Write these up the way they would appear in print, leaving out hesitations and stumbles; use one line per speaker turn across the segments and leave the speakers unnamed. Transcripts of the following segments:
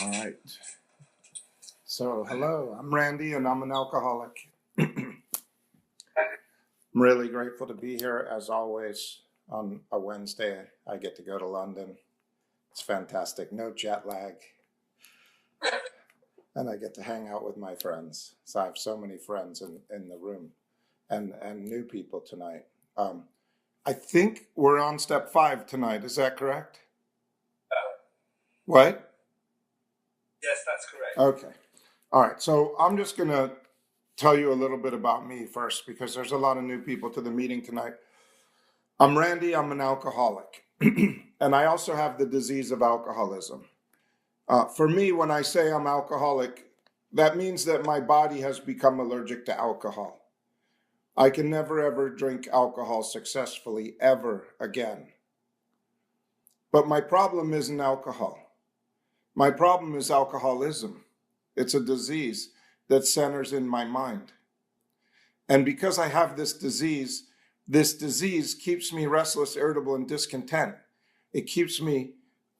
All right. So, hello, I'm Randy and I'm an alcoholic. I'm really grateful to be here as always on a Wednesday. I get to go to London. It's fantastic. No jet lag. And I get to hang out with my friends. So I have so many friends in the room and new people tonight. I think we're on step 5 tonight. Is that correct? What?
Yes, that's correct.
Okay. All right. So I'm just going to tell you a little bit about me first because there's a lot of new people to the meeting tonight. I'm Randy. I'm an alcoholic. And I also have the disease of alcoholism. For me, when I say I'm alcoholic, that means that my body has become allergic to alcohol. I can never, ever drink alcohol successfully ever again. But my problem isn't alcohol. My problem is alcoholism. It's a disease that centers in my mind. And because I have this disease keeps me restless, irritable, and discontent. It keeps me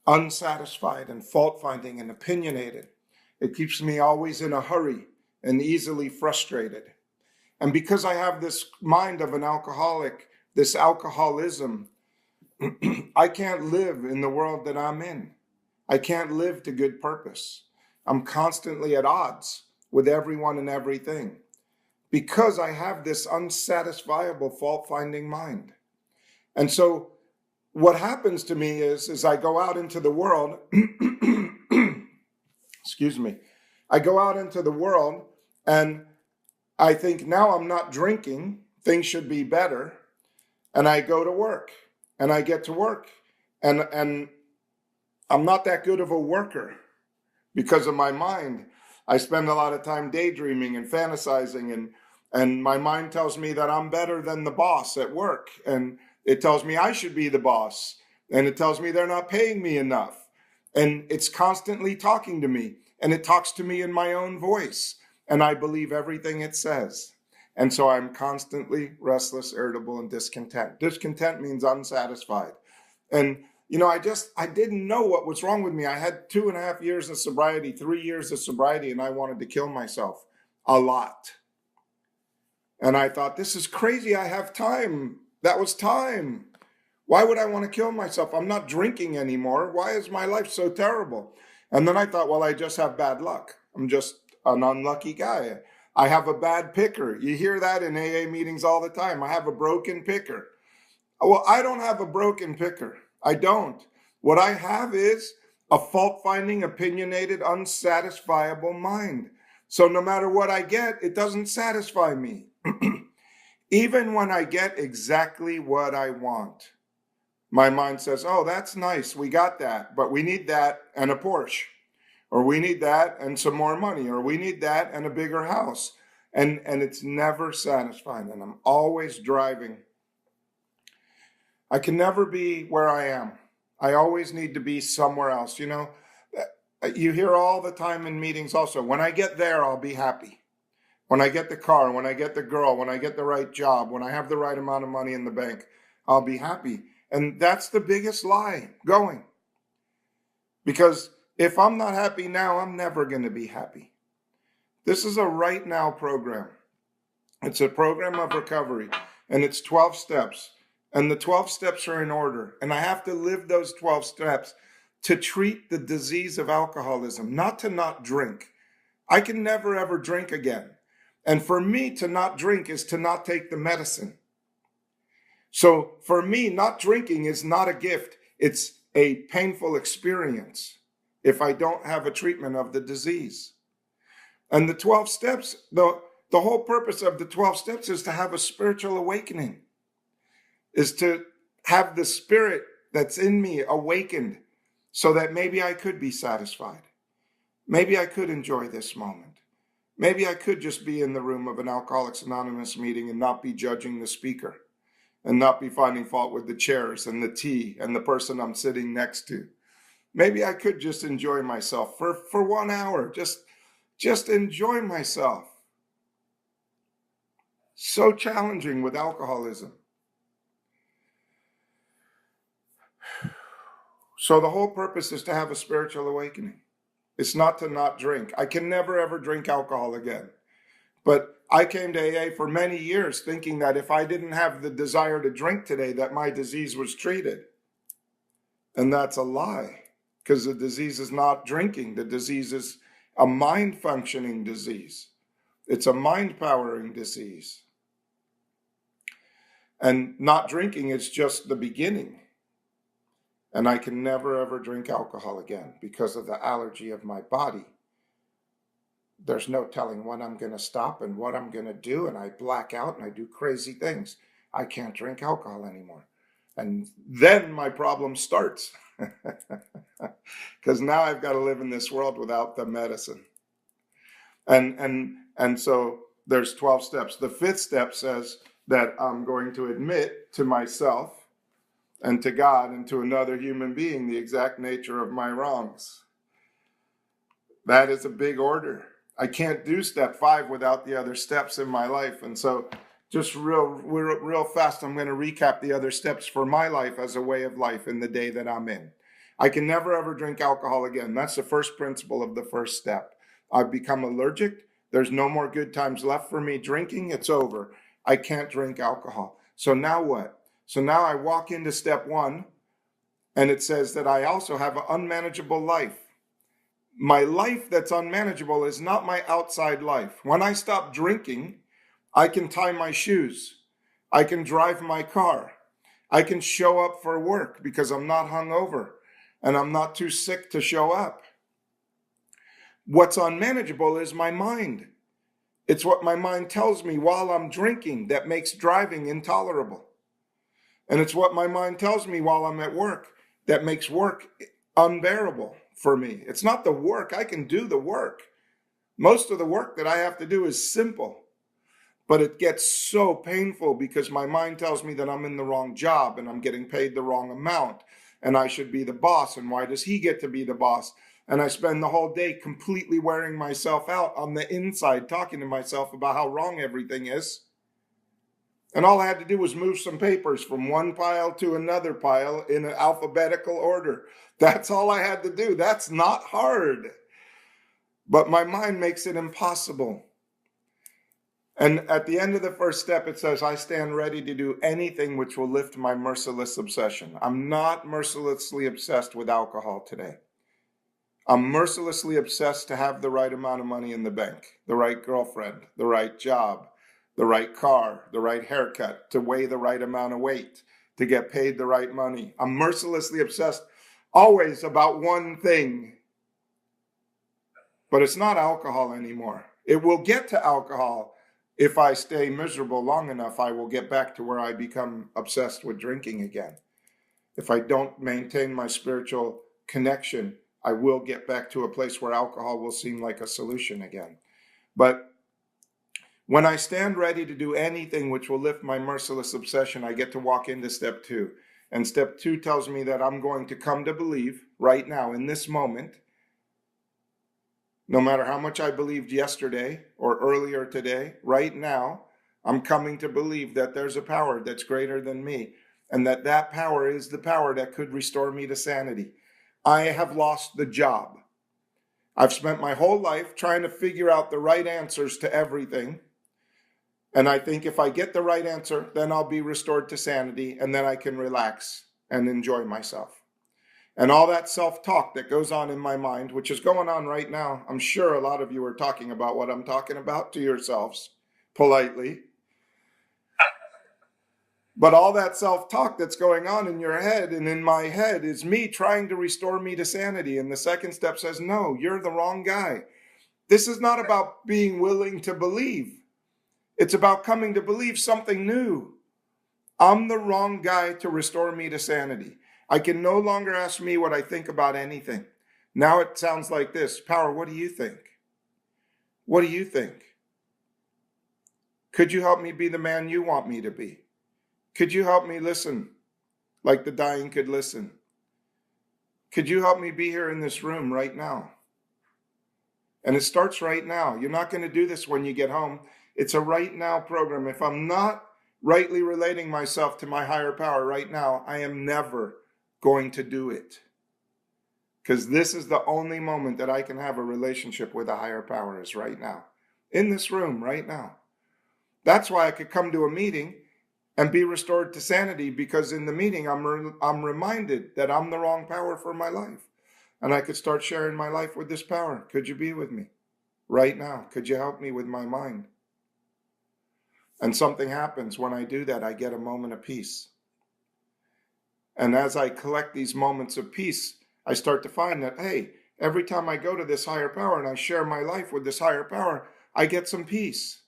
unsatisfied and fault-finding and opinionated. It keeps me always in a hurry and easily frustrated. And because I have this mind of an alcoholic, this alcoholism, I can't live in the world that I'm in. I can't live to good purpose. I'm constantly at odds with everyone and everything because I have this unsatisfiable fault-finding mind. And so what happens to me is I go out into the world, excuse me, I go out into the world and I think now I'm not drinking, things should be better. And I go to work and I get to work and I'm not that good of a worker because of my mind. I spend a lot of time daydreaming and fantasizing and my mind tells me that I'm better than the boss at work. And it tells me I should be the boss. And it tells me they're not paying me enough. And it's constantly talking to me. And it talks to me in my own voice. And I believe everything it says. And so I'm constantly restless, irritable, and discontent. Discontent means unsatisfied. And I didn't know what was wrong with me. I had 2.5 years of sobriety, 3 years of sobriety, and I wanted to kill myself a lot. And I thought, this is crazy. I have time. That was time. Why would I want to kill myself? I'm not drinking anymore. Why is my life so terrible? And then I thought, well, I just have bad luck. I'm just an unlucky guy. I have a bad picker. You hear that in AA meetings all the time. I have a broken picker. Well, I don't have a broken picker. I don't. What I have is a fault-finding, opinionated, unsatisfiable mind. So no matter what I get, it doesn't satisfy me. Even when I get exactly what I want, my mind says, oh, that's nice. We got that, but we need that and a Porsche, or we need that and some more money, or we need that and a bigger house. And it's never satisfying. And I'm always driving. I can never be where I am. I always need to be somewhere else. You hear all the time in meetings also, when I get there, I'll be happy. When I get the car, when I get the girl, when I get the right job, when I have the right amount of money in the bank, I'll be happy. And that's the biggest lie going. Because if I'm not happy now, I'm never going to be happy. This is a right now program. It's a program of recovery, and it's 12 steps. And the 12 steps are in order. And I have to live those 12 steps to treat the disease of alcoholism, not to not drink. I can never, ever drink again. And for me, to not drink is to not take the medicine. So for me, not drinking is not a gift. It's a painful experience if I don't have a treatment of the disease. And the 12 steps, the whole purpose of the 12 steps is to have a spiritual awakening, is to have the spirit that's in me awakened so that maybe I could be satisfied. Maybe I could enjoy this moment. Maybe I could just be in the room of an Alcoholics Anonymous meeting and not be judging the speaker and not be finding fault with the chairs and the tea and the person I'm sitting next to. Maybe I could just enjoy myself for 1 hour, just enjoy myself. So challenging with alcoholism. So the whole purpose is to have a spiritual awakening. It's not to not drink. I can never, ever drink alcohol again. But I came to AA for many years thinking that if I didn't have the desire to drink today, that my disease was treated. And that's a lie, because the disease is not drinking. The disease is a mind functioning disease. It's a mind powering disease. And not drinking is just the beginning. And I can never, ever drink alcohol again because of the allergy of my body. There's no telling when I'm going to stop and what I'm going to do. And I black out and I do crazy things. I can't drink alcohol anymore. And then my problem starts. Because now I've got to live in this world without the medicine. And so there's 12 steps. The 5th step says that I'm going to admit to myself and to God and to another human being the exact nature of my wrongs. That is a big order. I can't do step 5 without the other steps in my life. And so just real fast, I'm going to recap the other steps for my life as a way of life in the day that I'm in. I can never, ever drink alcohol again. That's the first principle of the first step. I've become allergic. There's no more good times left for me drinking. It's over. I can't drink alcohol. So now what? So now I walk into step 1, and it says that I also have an unmanageable life. My life that's unmanageable is not my outside life. When I stop drinking, I can tie my shoes. I can drive my car. I can show up for work because I'm not hungover and I'm not too sick to show up. What's unmanageable is my mind. It's what my mind tells me while I'm drinking that makes driving intolerable. And it's what my mind tells me while I'm at work that makes work unbearable for me. It's not the work. I can do the work. Most of the work that I have to do is simple, but it gets so painful because my mind tells me that I'm in the wrong job and I'm getting paid the wrong amount and I should be the boss. And why does he get to be the boss? And I spend the whole day completely wearing myself out on the inside, talking to myself about how wrong everything is. And all I had to do was move some papers from one pile to another pile in an alphabetical order. That's all I had to do. That's not hard. But my mind makes it impossible. And at the end of the first step, it says, I stand ready to do anything which will lift my merciless obsession. I'm not mercilessly obsessed with alcohol today. I'm mercilessly obsessed to have the right amount of money in the bank, the right girlfriend, the right job, the right car, the right haircut, to weigh the right amount of weight, to get paid the right money. I'm mercilessly obsessed always about one thing. But it's not alcohol anymore. It will get to alcohol. If I stay miserable long enough, I will get back to where I become obsessed with drinking again. If I don't maintain my spiritual connection, I will get back to a place where alcohol will seem like a solution again. But when I stand ready to do anything which will lift my merciless obsession, I get to walk into step 2. And step 2 tells me that I'm going to come to believe right now in this moment, no matter how much I believed yesterday or earlier today, right now, I'm coming to believe that there's a power that's greater than me, and that power is the power that could restore me to sanity. I have lost the job. I've spent my whole life trying to figure out the right answers to everything. And I think if I get the right answer, then I'll be restored to sanity, and then I can relax and enjoy myself. And all that self-talk that goes on in my mind, which is going on right now, I'm sure a lot of you are talking about what I'm talking about to yourselves, politely. But all that self-talk that's going on in your head and in my head is me trying to restore me to sanity. And the second step says, no, you're the wrong guy. This is not about being willing to believe. It's about coming to believe something new. I'm the wrong guy to restore me to sanity. I can no longer ask me what I think about anything. Now it sounds like this. Power, what do you think? What do you think? Could you help me be the man you want me to be? Could you help me listen like the dying could listen? Could you help me be here in this room right now? And it starts right now. You're not going to do this when you get home. It's a right now program. If I'm not rightly relating myself to my higher power right now, I am never going to do it. Because this is the only moment that I can have a relationship with a higher power is right now. In this room, right now. That's why I could come to a meeting and be restored to sanity, because in the meeting, I'm reminded that I'm the wrong power for my life. And I could start sharing my life with this power. Could you be with me right now? Could you help me with my mind? And something happens when I do that. I get a moment of peace. And as I collect these moments of peace, I start to find that, hey, every time I go to this higher power and I share my life with this higher power, I get some peace.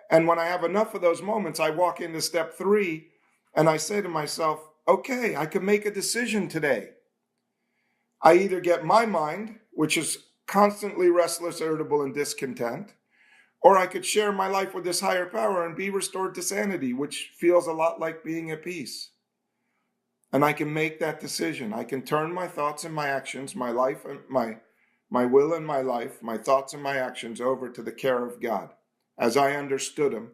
And when I have enough of those moments, I walk into step 3 and I say to myself, okay, I can make a decision today. I either get my mind, which is constantly restless, irritable, and discontent, or I could share my life with this higher power and be restored to sanity, which feels a lot like being at peace. And I can make that decision. I can turn my thoughts and my actions, my life and my will and my life, my thoughts and my actions over to the care of God, as I understood him,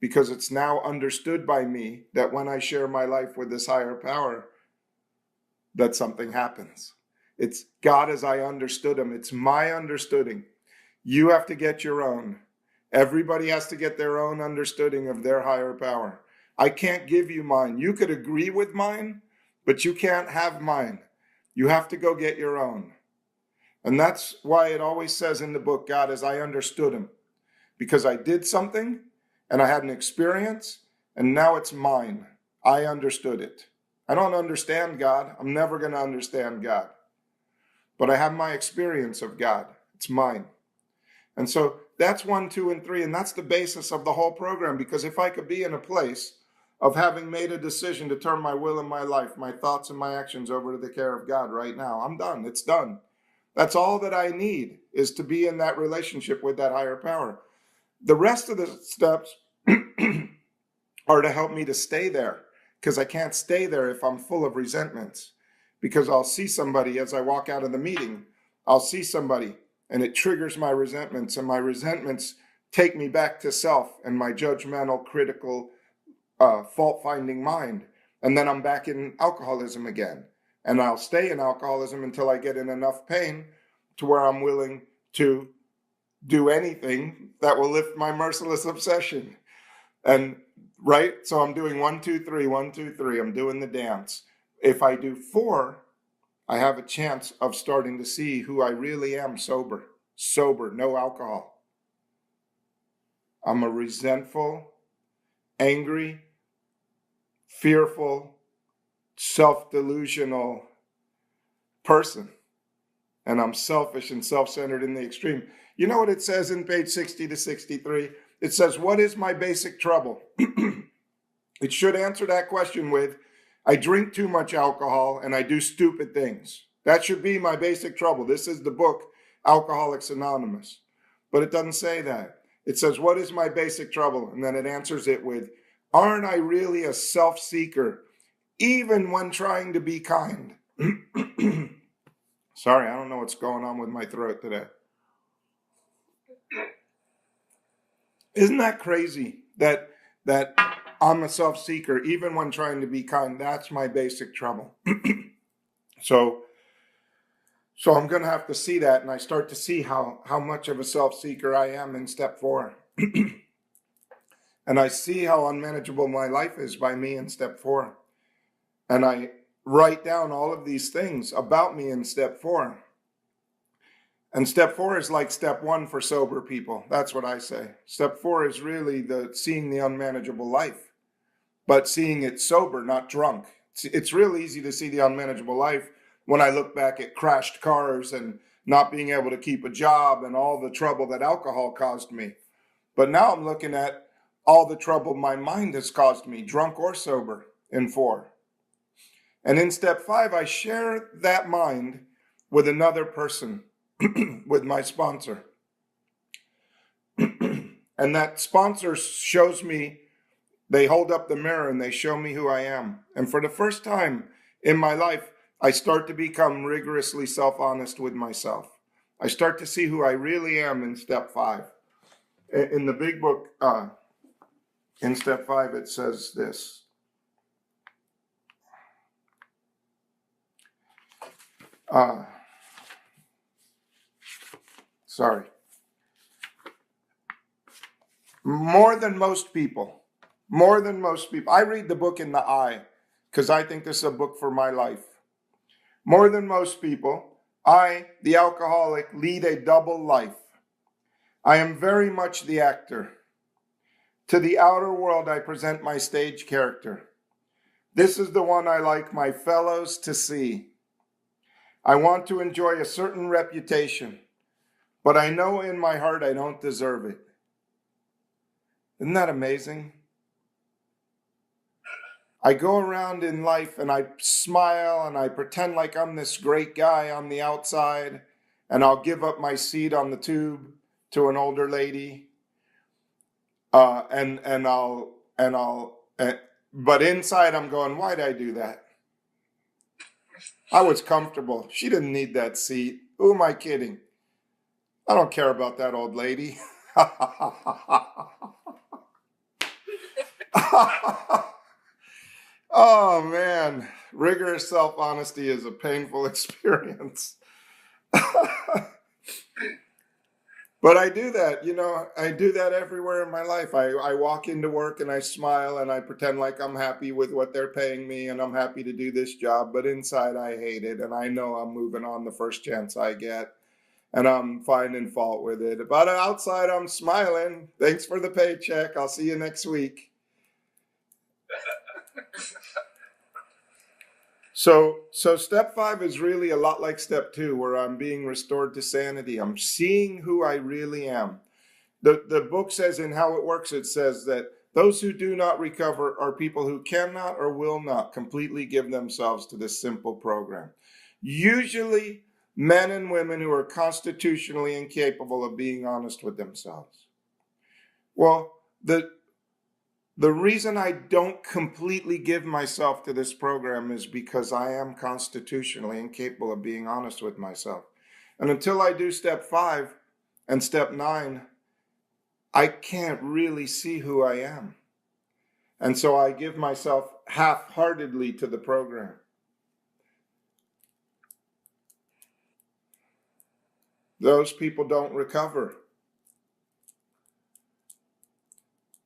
because it's now understood by me that when I share my life with this higher power, that something happens. It's God as I understood him. It's my understanding. You have to get your own. Everybody has to get their own understanding of their higher power. I can't give you mine. You could agree with mine, but you can't have mine. You have to go get your own. And that's why it always says in the book, God as I understood him. Because I did something and I had an experience and now it's mine. I understood it. I don't understand God. I'm never going to understand God. But I have my experience of God. It's mine. And so that's 1, 2, and 3. And that's the basis of the whole program. Because if I could be in a place of having made a decision to turn my will and my life, my thoughts and my actions over to the care of God right now, I'm done. It's done. That's all that I need, is to be in that relationship with that higher power. The rest of the steps are to help me to stay there, because I can't stay there if I'm full of resentments. Because I'll see somebody as I walk out of the meeting, I'll see somebody and it triggers my resentments, and my resentments take me back to self and my judgmental, critical, fault-finding mind. And then I'm back in alcoholism again. And I'll stay in alcoholism until I get in enough pain to where I'm willing to do anything that will lift my merciless obsession. And right, so I'm doing 1, 2, 3, 1, 2, 3. I'm doing the dance. If I do 4, I have a chance of starting to see who I really am sober, no alcohol. I'm a resentful, angry, fearful, self-delusional person. And I'm selfish and self-centered in the extreme. You know what it says in page 60 to 63? It says, what is my basic trouble? It should answer that question with, I drink too much alcohol and I do stupid things. That should be my basic trouble. This is the book, Alcoholics Anonymous. But it doesn't say that. It says, what is my basic trouble? And then it answers it with, aren't I really a self-seeker, even when trying to be kind? Sorry, I don't know what's going on with my throat today. Isn't that crazy that I'm a self-seeker, even when trying to be kind? That's my basic trouble. So I'm going to have to see that, and I start to see how much of a self-seeker I am in step 4. And I see how unmanageable my life is by me in step 4. And I write down all of these things about me in step 4. And step 4 is like step 1 for sober people. That's what I say. Step 4 is really seeing the unmanageable life, but seeing it sober, not drunk. It's real easy to see the unmanageable life when I look back at crashed cars and not being able to keep a job and all the trouble that alcohol caused me. But now I'm looking at all the trouble my mind has caused me, drunk or sober, in 4. And in step 5, I share that mind with another person, with my sponsor. And that sponsor shows me, they hold up the mirror and they show me who I am. And for the first time in my life, I start to become rigorously self-honest with myself. I start to see who I really am in step 5. In the big book, in step 5, it says this. Uh, sorry. More than most people. More than most people. I read the book in the eye because I think this is a book for my life. More than most people, I, the alcoholic, lead a double life. I am very much the actor. To the outer world, I present my stage character. This is the one I like my fellows to see. I want to enjoy a certain reputation, but I know in my heart I don't deserve it. Isn't that amazing? I go around in life and I smile and I pretend like I'm this great guy on the outside, and I'll give up my seat on the tube to an older lady. But inside I'm going, why'd I do that? I was comfortable. She didn't need that seat. Who am I kidding? I don't care about that old lady. Oh man, rigorous self-honesty is a painful experience. But I do that, I do that everywhere in my life. I walk into work and I smile and I pretend like I'm happy with what they're paying me and I'm happy to do this job, but inside I hate it and I know I'm moving on the first chance I get and I'm finding fault with it. But outside I'm smiling. Thanks for the paycheck. I'll see you next week. So step 5 is really a lot like step 2, where I'm being restored to sanity. I'm seeing who I really am. The book says in How It Works, it says that those who do not recover are people who cannot or will not completely give themselves to this simple program. Usually men and women who are constitutionally incapable of being honest with themselves. Well, the reason I don't completely give myself to this program is because I am constitutionally incapable of being honest with myself. And until I do step 5 and step 9, I can't really see who I am. And so I give myself half-heartedly to the program. Those people don't recover.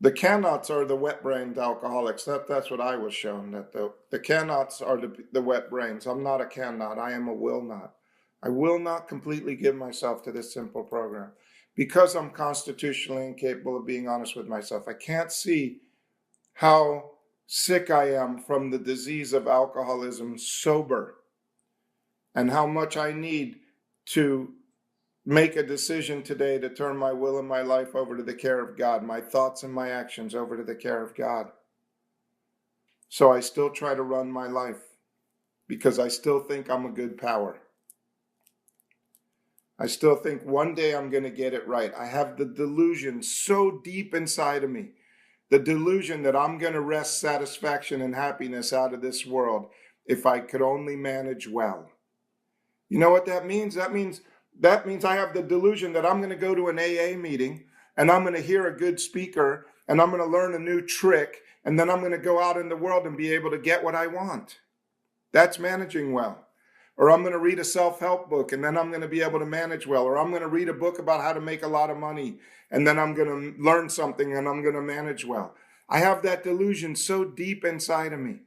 The cannots are the wet-brained alcoholics. That's what I was shown, that the cannots are the wet brains. I'm not a cannot. I am a will not. I will not completely give myself to this simple program because I'm constitutionally incapable of being honest with myself. I can't see how sick I am from the disease of alcoholism sober and how much I need to make a decision today to turn my will and my life over to the care of God, my thoughts and my actions over to the care of God. So I still try to run my life because I still think I'm a good power. I still think one day I'm going to get it right. I have the delusion so deep inside of me, the delusion that I'm going to wrest satisfaction and happiness out of this world if I could only manage well. You know what that means? That means I have the delusion that I'm going to go to an AA meeting and I'm going to hear a good speaker and I'm going to learn a new trick and then I'm going to go out in the world and be able to get what I want. That's managing well. Or I'm going to read a self-help book and then I'm going to be able to manage well. Or I'm going to read a book about how to make a lot of money and then I'm going to learn something and I'm going to manage well. I have that delusion so deep inside of me.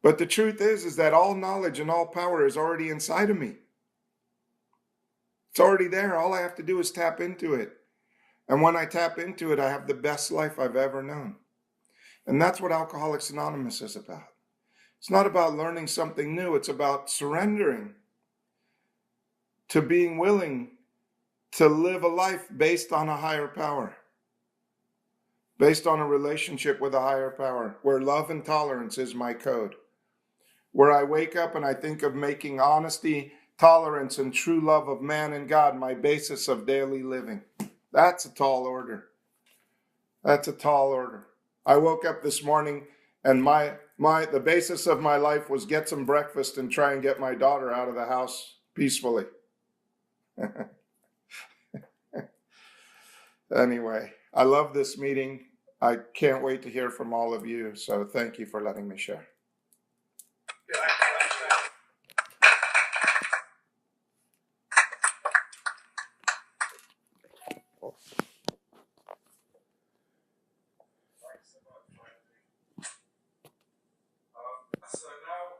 But the truth is that all knowledge and all power is already inside of me. It's already there. All I have to do is tap into it. And when I tap into it, I have the best life I've ever known. And that's what Alcoholics Anonymous is about. It's not about learning something new. It's about surrendering to being willing to live a life based on a higher power, based on a relationship with a higher power, where love and tolerance is my code, where I wake up and I think of making honesty, tolerance, and true love of man and God my basis of daily living. That's a tall order. That's a tall order. I woke up this morning and the basis of my life was get some breakfast and try and get my daughter out of the house peacefully. Anyway, I love this meeting. I can't wait to hear from all of you. So thank you for letting me share. people.
So now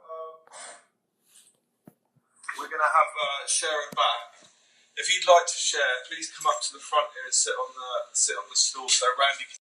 we're going to have Sharon back. If you'd like to share, please come up to the front here and sit on the stool so Randy can